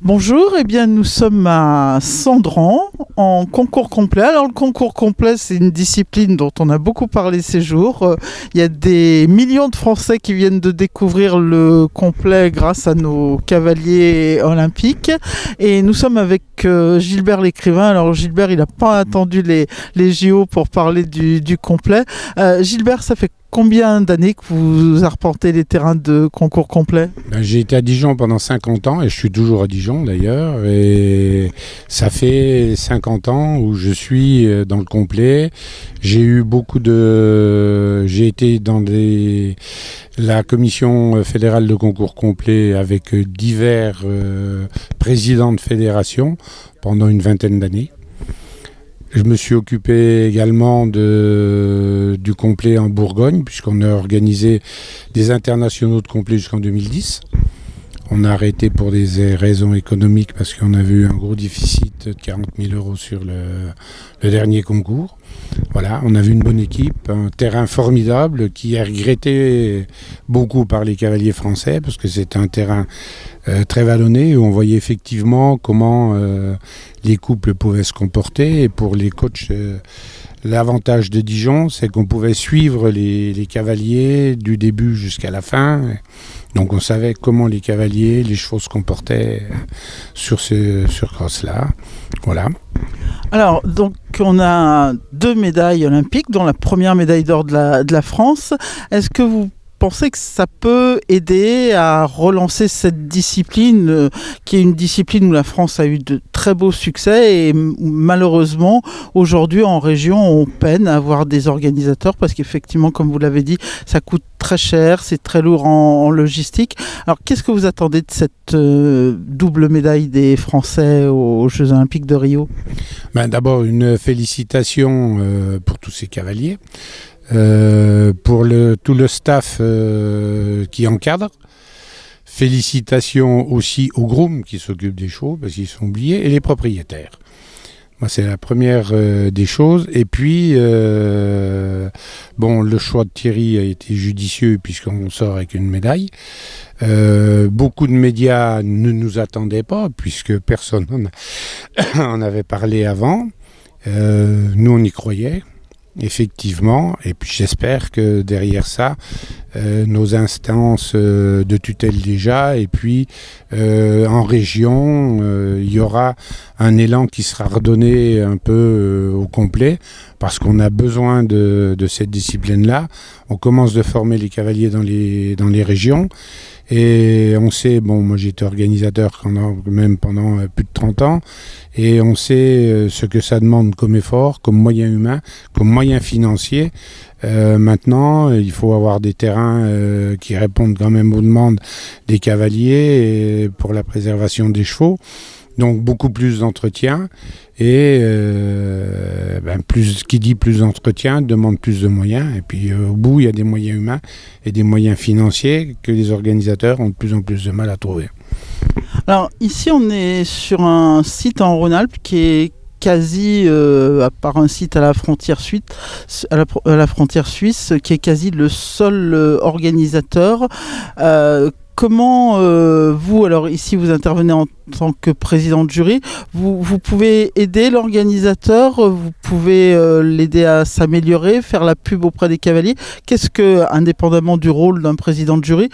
Bonjour, eh bien nous sommes à Sandran en concours complet. Alors le concours complet, c'est une discipline dont on a beaucoup parlé ces jours. Il y a des millions de Français qui viennent de découvrir le complet grâce à nos cavaliers olympiques. Et nous sommes avec Gilbert l'écrivain. Alors Gilbert, il n'a pas attendu les JO pour parler du complet. Gilbert, ça fait combien d'années que vous arpentez les terrains de concours complet ? J'ai été à Dijon pendant 50 ans et je suis toujours à Dijon d'ailleurs. Et ça fait 50 ans où je suis dans le complet. J'ai été dans la commission fédérale de concours complet avec divers présidents de fédération pendant une vingtaine d'années. Je me suis occupé également du complet en Bourgogne, puisqu'on a organisé des internationaux de complet jusqu'en 2010. On a arrêté pour des raisons économiques parce qu'on avait eu un gros déficit de 40 000 euros sur le dernier concours. Voilà, on a vu une bonne équipe, un terrain formidable qui est regretté beaucoup par les cavaliers français parce que c'est un terrain très vallonné où on voyait effectivement comment les couples pouvaient se comporter. Et pour les coachs, l'avantage de Dijon, c'est qu'on pouvait suivre les cavaliers du début jusqu'à la fin. Donc on savait comment les cavaliers, les chevaux se comportaient sur cross-là. Voilà. Alors, donc, on a 2 médailles olympiques, dont la première médaille d'or de la France. Est-ce que vous pensez que ça peut aider à relancer cette discipline, qui est une discipline où la France a eu de très beaux succès et malheureusement, aujourd'hui, en région, on peine à avoir des organisateurs parce qu'effectivement, comme vous l'avez dit, ça coûte très cher, c'est très lourd en logistique. Alors, qu'est-ce que vous attendez de cette double médaille des Français aux Jeux Olympiques de Rio ? D'abord, une félicitation pour tous ces cavaliers, pour tout le staff qui encadre. Félicitations aussi aux grooms qui s'occupent des chevaux, parce qu'ils sont oubliés, et les propriétaires. Moi, c'est la première des choses. Et puis, le choix de Thierry a été judicieux puisqu'on sort avec une médaille. Beaucoup de médias ne nous attendaient pas puisque personne en avait parlé avant. Nous, on y croyait, effectivement. Et puis, j'espère que derrière ça, nos instances de tutelle déjà, et puis en région, il y aura un élan qui sera redonné un peu au complet, parce qu'on a besoin de cette discipline-là. On commence de former les cavaliers dans les régions, et on sait, moi j'ai été organisateur pendant plus de 30 ans, et on sait ce que ça demande comme effort, comme moyen humain, comme moyen financier. Maintenant, il faut avoir des terrains qui répondent quand même aux demandes des cavaliers et pour la préservation des chevaux. Donc beaucoup plus d'entretien et qui dit plus d'entretien demande plus de moyens. Et puis au bout, il y a des moyens humains et des moyens financiers que les organisateurs ont de plus en plus de mal à trouver. Alors ici, on est sur un site en Rhône-Alpes qui est quasi, à part un site à la frontière suisse, qui est quasi le seul organisateur. Comment vous, alors ici vous intervenez en tant que président de jury, vous pouvez aider l'organisateur, vous pouvez l'aider à s'améliorer, faire la pub auprès des cavaliers. Qu'est-ce que, indépendamment du rôle d'un président de jury,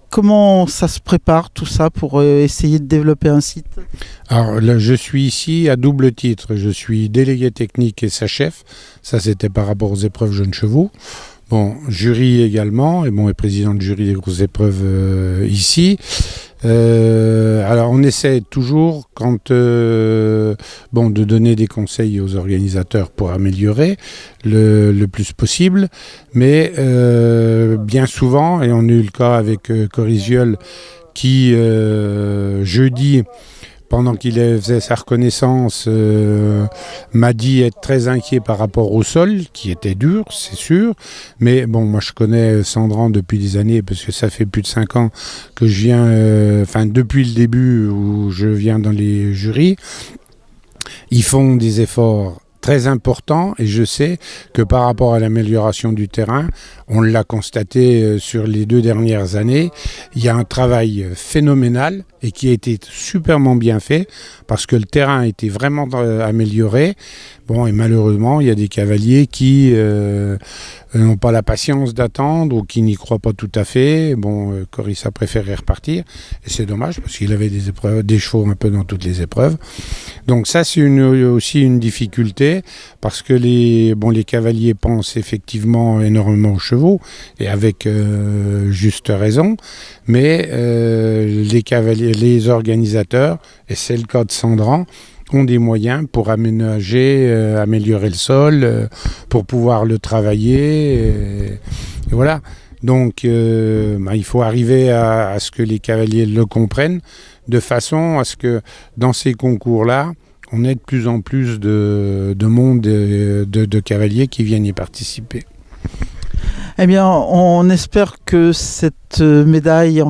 comment ça se prépare tout ça pour essayer de développer un site ? Alors là, je suis ici à double titre. Je suis délégué technique et SACHEF. Ça, c'était par rapport aux épreuves jeunes chevaux. Jury également, et président de jury des grosses épreuves ici. Alors on essaie toujours de donner des conseils aux organisateurs pour améliorer le plus possible, mais bien souvent, et on a eu le cas avec Corisiol qui jeudi, pendant qu'il faisait sa reconnaissance, m'a dit être très inquiet par rapport au sol, qui était dur, c'est sûr. Mais moi je connais Sandran depuis des années, parce que ça fait plus de 5 ans que je viens, depuis le début où je viens dans les jurys. Ils font des efforts très important, et je sais que par rapport à l'amélioration du terrain, on l'a constaté sur les 2 dernières années, il y a un travail phénoménal et qui a été superment bien fait parce que le terrain a été vraiment amélioré. Bon, et malheureusement, il y a des cavaliers qui n'ont pas la patience d'attendre ou qui n'y croient pas tout à fait. Bon, Coris a préféré repartir et c'est dommage parce qu'il avait des chevaux un peu dans toutes les épreuves. Donc ça, c'est aussi une difficulté parce que les cavaliers pensent effectivement énormément aux chevaux et avec juste raison, mais les organisateurs, et c'est le cas de Sandran, ont des moyens pour améliorer le sol, pour pouvoir le travailler. Et voilà. Donc, il faut arriver à ce que les cavaliers le comprennent, de façon à ce que dans ces concours-là, on ait de plus en plus de monde de cavaliers qui viennent y participer. Eh bien, on espère que cette médaille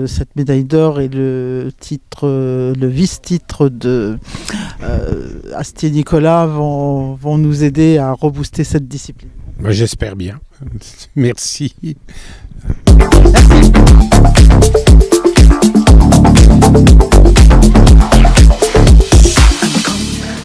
cette médaille d'or et le vice-titre de Astier-Nicolas vont nous aider à rebooster cette discipline. J'espère bien. Merci. Merci.